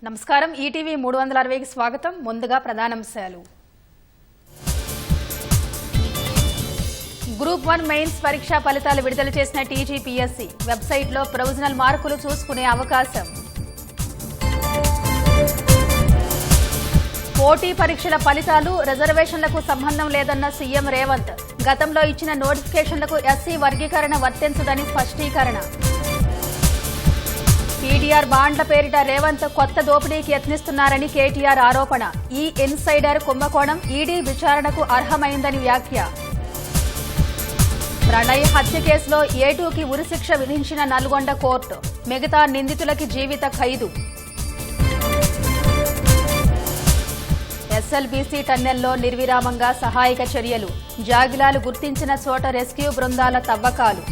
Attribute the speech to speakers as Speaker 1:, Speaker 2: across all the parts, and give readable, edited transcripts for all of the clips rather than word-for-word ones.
Speaker 1: నమస్కారం ఈటీవీ 360కి స్వాగతం. ముందుగా ప్రధానాంశాలు. గ్రూప్ 1 మెయిన్స్ పరీక్షా ఫలితాలు విడుదల చేసిన టీజీపీఎస్సీ వెబ్సైట్లో ప్రొవిజనల్ మార్కులు చూసుకునే అవకాశం. పోటీ పరీక్షల ఫలితాలు రిజర్వేషన్లకు సంబంధం లేదన్న సీఎం రేవంత్. గతంలో ఇచ్చిన నోటిఫికేషన్లకు ఎస్సీ వర్గీకరణ వర్తించదని స్పష్టీకరణ. పీడీఆర్ బాండ్ల పేరిట రేవంత్ కొత్త దోపిడీకి యత్నిస్తున్నారని కేటీఆర్ ఆరోపణ. ఈ ఇన్సైడర్ కుంభకోణం ఈడీ విచారణకు అర్హమైందని వ్యాఖ్య. ప్రణయ్ హత్య కేసులో ఏటూకి ఉరిశిక్ష విధించిన నల్గొండ కోర్టు. మిగతా నిందితులకి జీవిత ఖైదు. ఎస్ఎల్బీసీ టన్నెల్లో నిర్విరామంగా సహాయక చర్యలు. జాగిలాలు గుర్తించిన చోట రెస్క్యూ బృందాల తవ్వకాలు.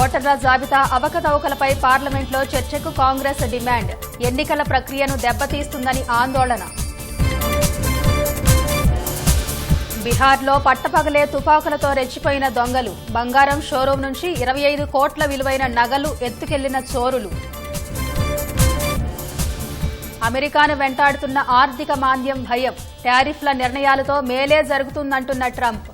Speaker 1: ఓటర్ల జాబితా అవకతవకలపై పార్లమెంట్లో చర్చకు కాంగ్రెస్ డిమాండ్. ఎన్నికల ప్రక్రియను దెబ్బతీస్తుందని ఆందోళన. బీహార్లో పట్టపగలే తుపాకులతో రెచ్చిపోయిన దొంగలు. బంగారం షోరూం నుంచి 25 కోట్ల విలువైన నగలు ఎత్తుకెళ్లిన చోరులు. అమెరికాను వెంటాడుతున్న ఆర్థిక మాంద్యం భయం. టారిఫ్ల నిర్ణయాలతో మేలే జరుగుతుందంటున్న ట్రంప్.